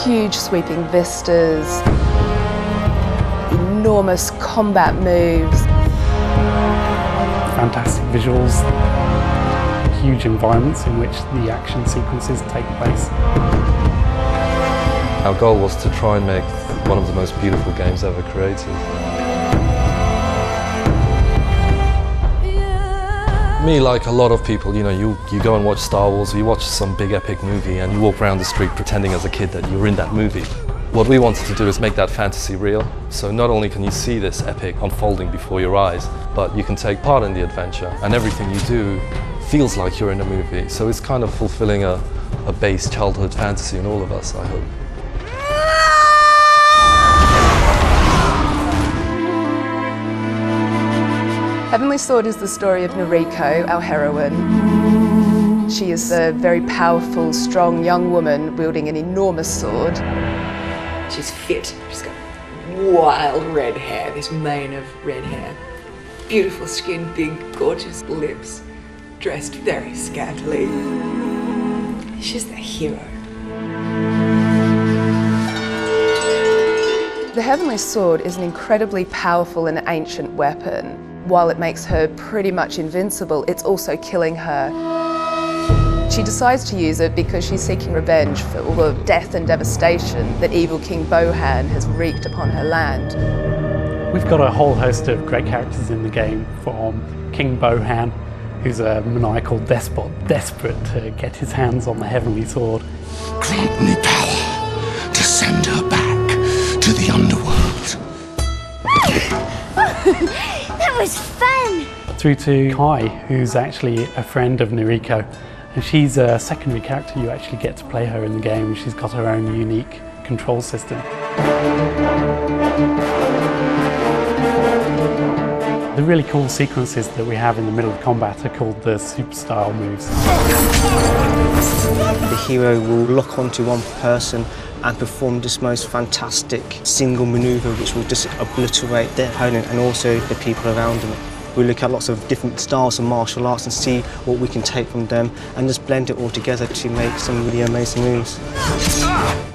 Huge sweeping vistas, enormous combat moves. Fantastic visuals, huge environments in which the action sequences take place. Our goal was to try and make one of the most beautiful games ever created. Me, like a lot of people, you go and watch Star Wars, or you watch some big epic movie and you walk around the street pretending as a kid that you're in that movie. What we wanted to do is make that fantasy real. So not only can you see this epic unfolding before your eyes, but you can take part in the adventure, and everything you do feels like you're in a movie. So it's kind of fulfilling a base childhood fantasy in all of us, I hope. Heavenly Sword is the story of Noriko, our heroine. She is a very powerful, strong young woman wielding an enormous sword. She's fit. She's got wild red hair, this mane of red hair. Beautiful skin, big, gorgeous lips, dressed very scantily. She's the hero. The Heavenly Sword is an incredibly powerful and ancient weapon. While it makes her pretty much invincible, it's also killing her. She decides to use it because she's seeking revenge for all the death and devastation that evil King Bohan has wreaked upon her land. We've got a whole host of great characters in the game, from King Bohan, who's a maniacal despot, desperate to get his hands on the Heavenly Sword. Grant me power to send her back to the underworld. That was fun! Through to Kai, who's actually a friend of Noriko. And she's a secondary character. You actually get to play her in the game. She's got her own unique control system. The really cool sequences that we have in the middle of combat are called the super style moves. The hero will lock onto one person and perform this most fantastic single manoeuvre which will just obliterate their opponent and also the people around them. We look at lots of different styles of martial arts and see what we can take from them and just blend it all together to make some really amazing moves.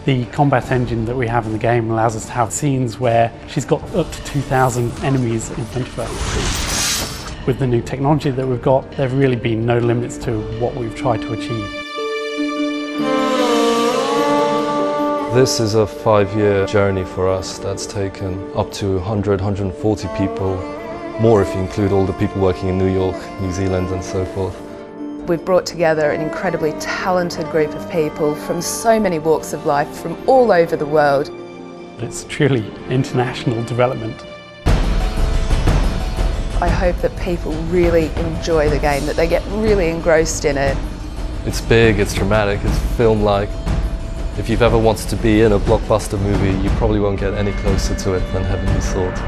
The combat engine that we have in the game allows us to have scenes where she's got up to 2,000 enemies in front of her. With the new technology that we've got, there have really been no limits to what we've tried to achieve. This is a 5-year journey for us that's taken up to 100, 140 people, more if you include all the people working in New York, New Zealand and so forth. We've brought together an incredibly talented group of people from so many walks of life from all over the world. It's truly international development. I hope that people really enjoy the game, that they get really engrossed in it. It's big, it's dramatic, it's film-like. If you've ever wanted to be in a blockbuster movie, you probably won't get any closer to it than Heavenly Sword.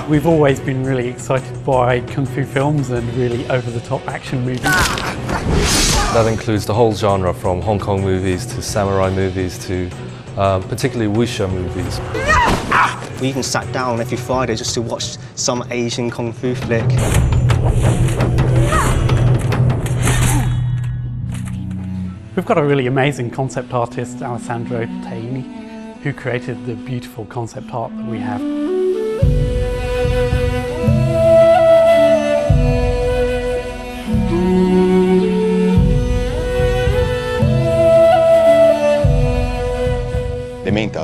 We've always been really excited by Kung Fu films and really over-the-top action movies. That includes the whole genre, from Hong Kong movies to samurai movies to particularly wuxia movies. We even sat down every Friday just to watch some Asian Kung Fu flick. We've got a really amazing concept artist, Alessandro Taini, who created the beautiful concept art that we have.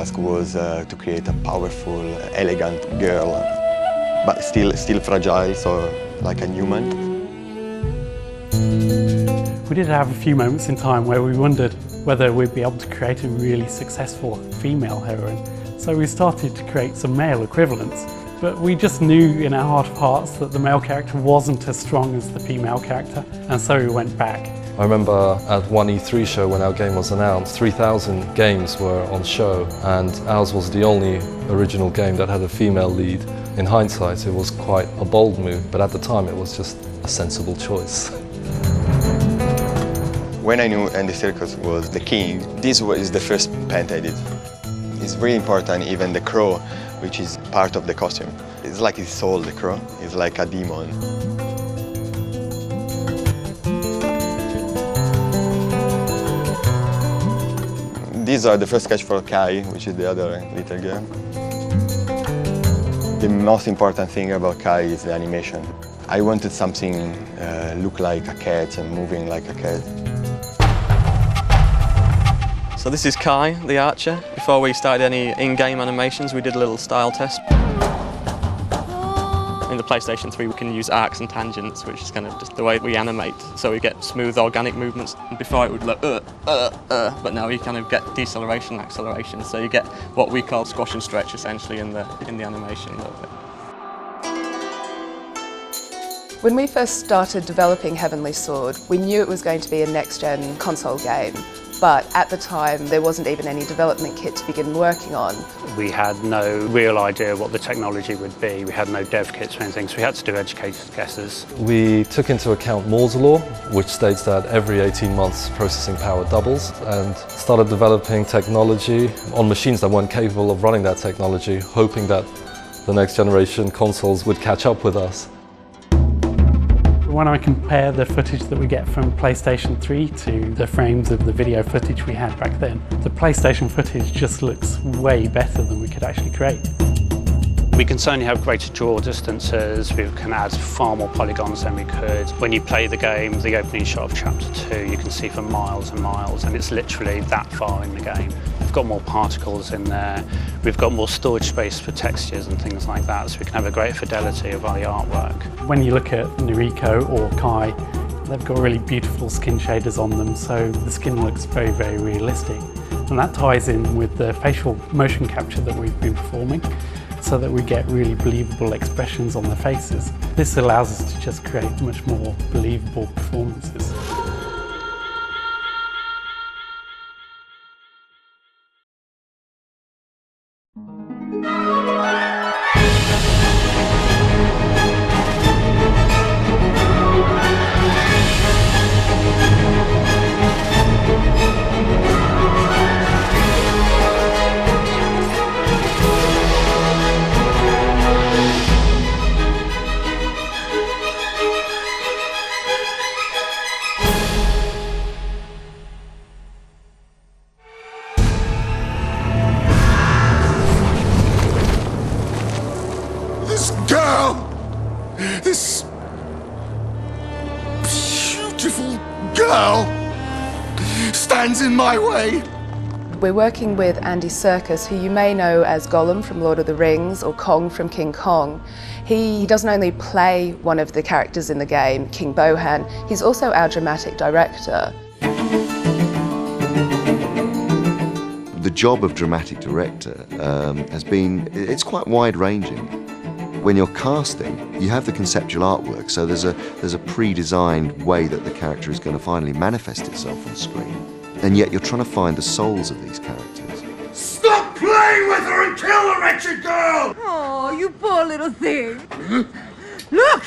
task was to create a powerful, elegant girl, but still fragile, so like a human. We did have a few moments in time where we wondered whether we'd be able to create a really successful female heroine. So we started to create some male equivalents, but we just knew in our heart of hearts that the male character wasn't as strong as the female character, and so we went back. I remember at one E3 show when our game was announced, 3,000 games were on show, and ours was the only original game that had a female lead. In hindsight, it was quite a bold move, but at the time it was just a sensible choice. When I knew Andy Serkis was the king, this was the first paint I did. It's really important, even the crow, which is part of the costume. It's like his soul, the crow. It's like a demon. These are the first sketch for Kai, which is the other little girl. The most important thing about Kai is the animation. I wanted something look like a cat and moving like a cat. So this is Kai, the archer. Before we started any in-game animations, we did a little style test. In the PlayStation 3 we can use arcs and tangents, which is kind of just the way we animate, so we get smooth organic movements. Before it would look but now you kind of get deceleration, acceleration, so you get what we call squash and stretch essentially in the animation a little bit. When we first started developing Heavenly Sword, we knew it was going to be a next-gen console game. But at the time, there wasn't even any development kit to begin working on. We had no real idea what the technology would be. We had no dev kits or anything, so we had to do educated guesses. We took into account Moore's law, which states that every 18 months processing power doubles, and started developing technology on machines that weren't capable of running that technology, hoping that the next generation consoles would catch up with us. When I compare the footage that we get from PlayStation 3 to the frames of the video footage we had back then, the PlayStation footage just looks way better than we could actually create. We can certainly have greater draw distances, we can add far more polygons than we could. When you play the game, the opening shot of Chapter 2, you can see for miles and miles, and it's literally that far in the game. We've got more particles in there, we've got more storage space for textures and things like that, so we can have a greater fidelity of the artwork. When you look at Noriko or Kai, they've got really beautiful skin shaders on them, so the skin looks very, very realistic. And that ties in with the facial motion capture that we've been performing, so that we get really believable expressions on their faces. This allows us to just create much more believable performances. This beautiful girl stands in my way. We're working with Andy Serkis, who you may know as Gollum from Lord of the Rings or Kong from King Kong. He doesn't only play one of the characters in the game, King Bohan, he's also our dramatic director. The job of dramatic director it's quite wide-ranging. When you're casting, you have the conceptual artwork, so there's a pre-designed way that the character is going to finally manifest itself on screen, and yet you're trying to find the souls of these characters. Stop playing with her and kill the wretched girl! Oh, you poor little thing. Look!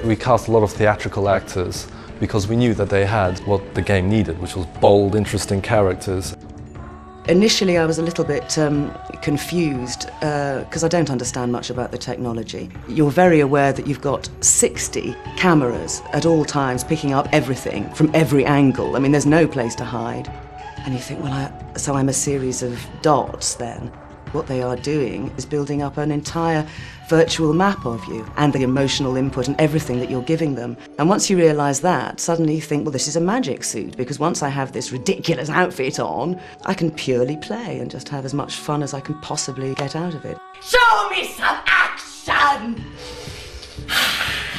We cast a lot of theatrical actors because we knew that they had what the game needed, which was bold, interesting characters. Initially I was a little bit confused because I don't understand much about the technology. You're very aware that you've got 60 cameras at all times picking up everything from every angle. I mean, there's no place to hide. And you think, well, so I'm a series of dots then. What they are doing is building up an entire virtual map of you and the emotional input and everything that you're giving them. And once you realise that, suddenly you think, well, this is a magic suit, because once I have this ridiculous outfit on, I can purely play and just have as much fun as I can possibly get out of it. Show me some action!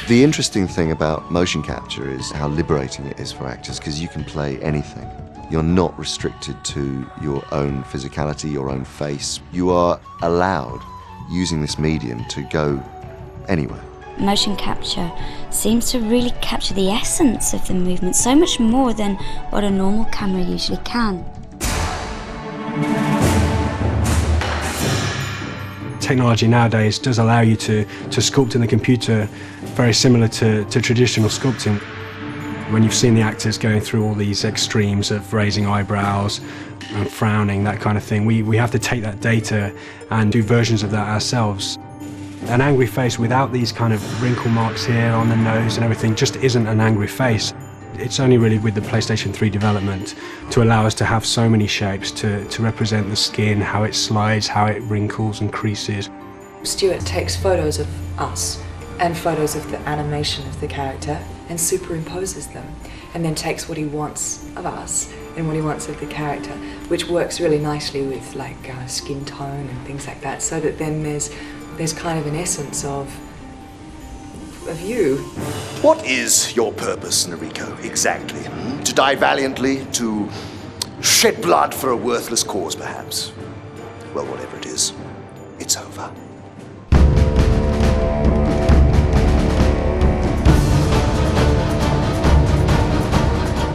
The interesting thing about motion capture is how liberating it is for actors, because you can play anything. You're not restricted to your own physicality, your own face. You are allowed, using this medium, to go anywhere. Motion capture seems to really capture the essence of the movement, so much more than what a normal camera usually can. Technology nowadays does allow you to sculpt in the computer very similar to traditional sculpting. When you've seen the actors going through all these extremes of raising eyebrows and frowning, that kind of thing, we have to take that data and do versions of that ourselves. An angry face without these kind of wrinkle marks here on the nose and everything just isn't an angry face. It's only really with the PlayStation 3 development to allow us to have so many shapes to represent the skin, how it slides, how it wrinkles and creases. Stuart takes photos of us and photos of the animation of the character and superimposes them, and then takes what he wants of us and what he wants of the character, which works really nicely with like skin tone and things like that, so that then there's kind of an essence of you. What is your purpose, Noriko, exactly? To die valiantly? To shed blood for a worthless cause, perhaps? Well, whatever it is, it's over.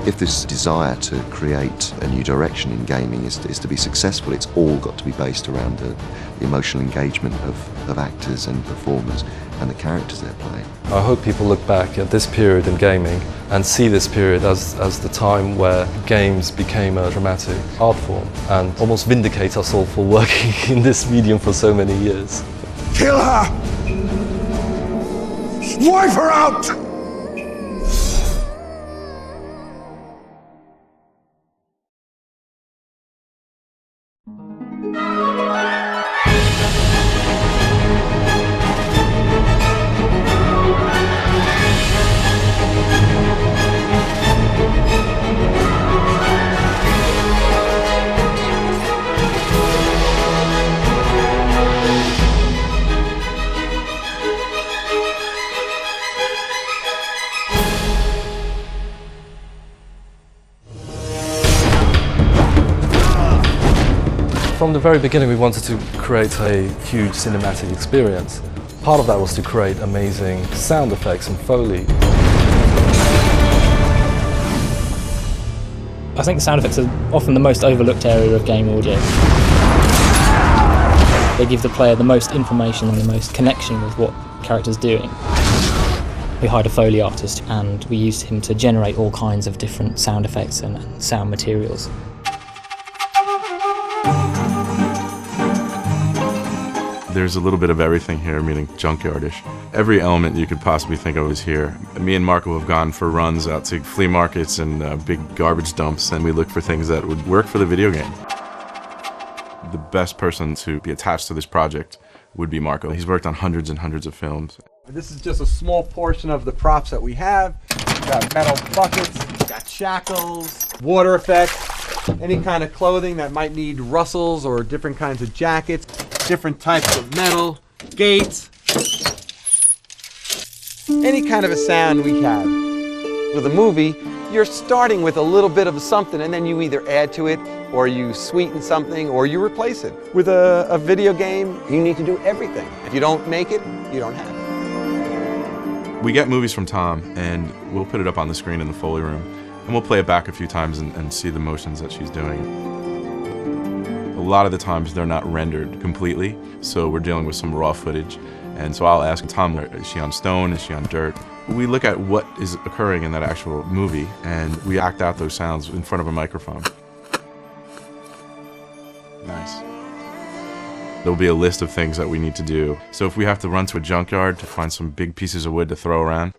If this desire to create a new direction in gaming is to be successful, it's all got to be based around the emotional engagement of actors and performers and the characters they're playing. I hope people look back at this period in gaming and see this period as the time where games became a dramatic art form and almost vindicate us all for working in this medium for so many years. Kill her! Wipe her out! From the very beginning, we wanted to create a huge cinematic experience. Part of that was to create amazing sound effects and Foley. I think sound effects are often the most overlooked area of game audio. They give the player the most information and the most connection with what the character's doing. We hired a Foley artist and we used him to generate all kinds of different sound effects and sound materials. There's a little bit of everything here, meaning junkyardish. Every element you could possibly think of is here. Me and Marco have gone for runs out to flea markets and big garbage dumps, and we look for things that would work for the video game. The best person to be attached to this project would be Marco. He's worked on hundreds and hundreds of films. This is just a small portion of the props that we have. We've got metal buckets, we've got shackles, water effects, any kind of clothing that might need rustles or different kinds of jackets. Different types of metal, gates, any kind of a sound we have. With a movie, you're starting with a little bit of something and then you either add to it or you sweeten something or you replace it. With a video game, you need to do everything. If you don't make it, you don't have it. We get movies from Tom and we'll put it up on the screen in the Foley room and we'll play it back a few times and see the motions that she's doing. A lot of the times they're not rendered completely, so we're dealing with some raw footage. And so I'll ask Tom, is she on stone, is she on dirt? We look at what is occurring in that actual movie and we act out those sounds in front of a microphone. Nice. There'll be a list of things that we need to do. So if we have to run to a junkyard to find some big pieces of wood to throw around,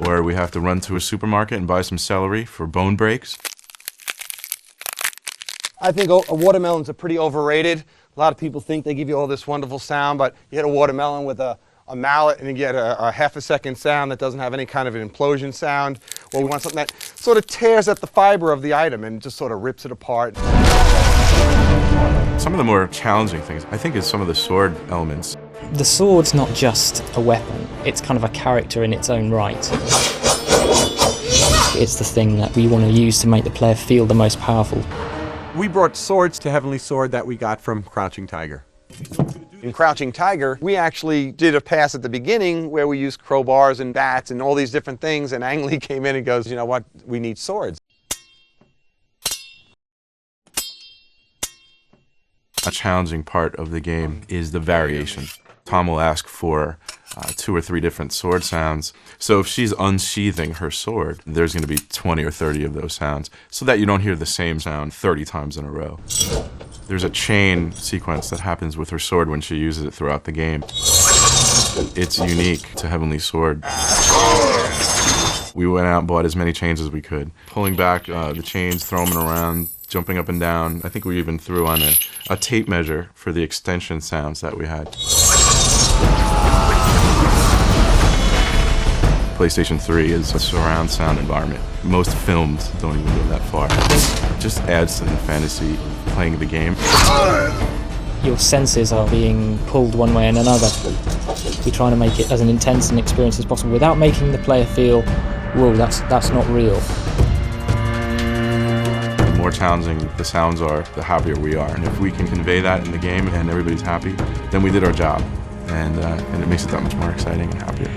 or we have to run to a supermarket and buy some celery for bone breaks, I think watermelons are pretty overrated. A lot of people think they give you all this wonderful sound, but you hit a watermelon with a mallet and you get a half-a-second sound that doesn't have any kind of an implosion sound. Well, we want something that sort of tears at the fiber of the item and just sort of rips it apart. Some of the more challenging things, I think, is some of the sword elements. The sword's not just a weapon, it's kind of a character in its own right. It's the thing that we want to use to make the player feel the most powerful. We brought swords to Heavenly Sword that we got from Crouching Tiger. In Crouching Tiger, we actually did a pass at the beginning where we used crowbars and bats and all these different things, and Ang Lee came in and goes, you know what, we need swords. A challenging part of the game is the variation. Tom will ask for 2 or 3 different sword sounds. So if she's unsheathing her sword, there's going to be 20 or 30 of those sounds, so that you don't hear the same sound 30 times in a row. There's a chain sequence that happens with her sword when she uses it throughout the game. It's unique to Heavenly Sword. We went out and bought as many chains as we could, pulling back the chains, throwing them around, jumping up and down. I think we even threw on a tape measure for the extension sounds that we had. PlayStation 3 is a surround sound environment. Most films don't even go that far. It just adds to the fantasy of playing the game. Your senses are being pulled one way and another. We're trying to make it as an intense an experience as possible without making the player feel, whoa, that's not real. The more challenging the sounds are, the happier we are. And if we can convey that in the game and everybody's happy, then we did our job. And it makes it that much more exciting and happier.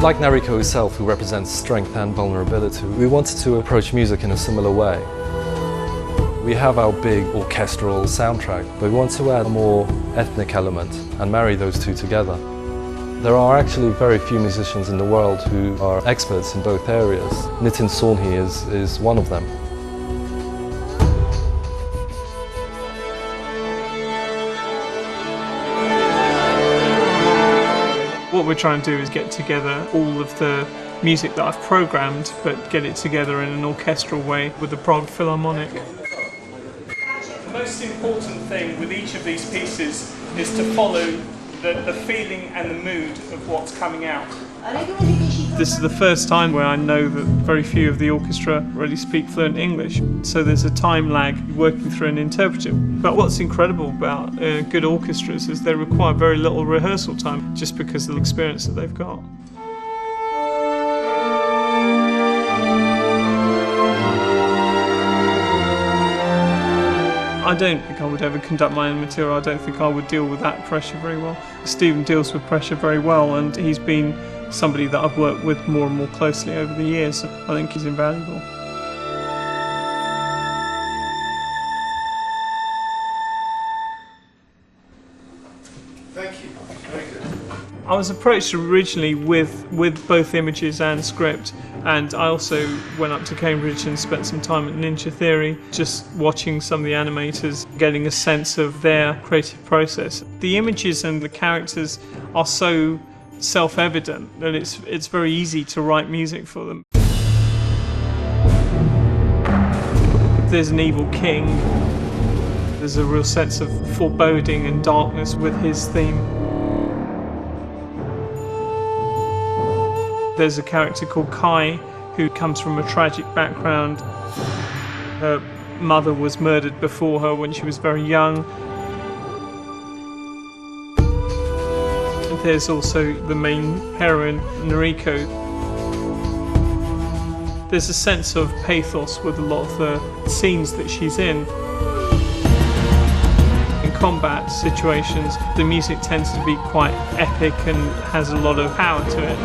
Like Nariko herself, who represents strength and vulnerability, we wanted to approach music in a similar way. We have our big orchestral soundtrack, but we want to add a more ethnic element and marry those two together. There are actually very few musicians in the world who are experts in both areas. Nitin Sonhi is one of them. What we're trying to do is get together all of the music that I've programmed, but get it together in an orchestral way with the Prague Philharmonic. The most important thing with each of these pieces is to follow the feeling and the mood of what's coming out. This is the first time where I know that very few of the orchestra really speak fluent English, so there's a time lag working through an interpreter. But what's incredible about good orchestras is they require very little rehearsal time just because of the experience that they've got. I don't think I would ever conduct my own material. I don't think I would deal with that pressure very well. Stephen deals with pressure very well, and he's been somebody that I've worked with more and more closely over the years. I think he's invaluable. Thank you. Very good. I was approached originally with both images and script, and I also went up to Cambridge and spent some time at Ninja Theory, just watching some of the animators, getting a sense of their creative process. The images and the characters are so self-evident that it's very easy to write music for them. There's an evil king. There's a real sense of foreboding and darkness with his theme. There's a character called Kai who comes from a tragic background. Her mother was murdered before her when she was very young. There's also the main heroine, Nariko. There's a sense of pathos with a lot of the scenes that she's in. In combat situations, the music tends to be quite epic and has a lot of power to it.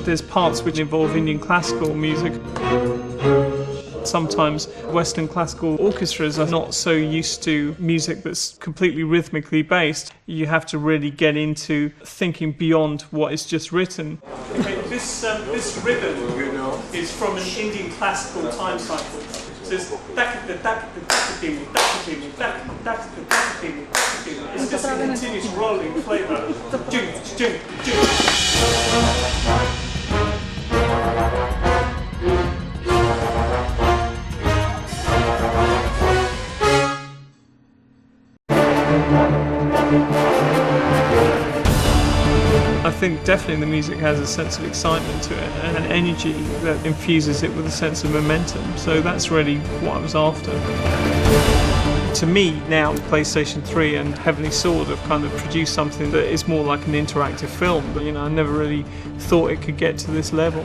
There's parts which involve Indian classical music. Sometimes Western classical orchestras are not so used to music that's completely rhythmically based. You have to really get into thinking beyond what is just written. Okay, this rhythm is from an Indian classical time cycle. So it's just a continuous rolling flavour. I think definitely the music has a sense of excitement to it and an energy that infuses it with a sense of momentum. So that's really what I was after. To me now, PlayStation 3 and Heavenly Sword have kind of produced something that is more like an interactive film. But I never really thought it could get to this level.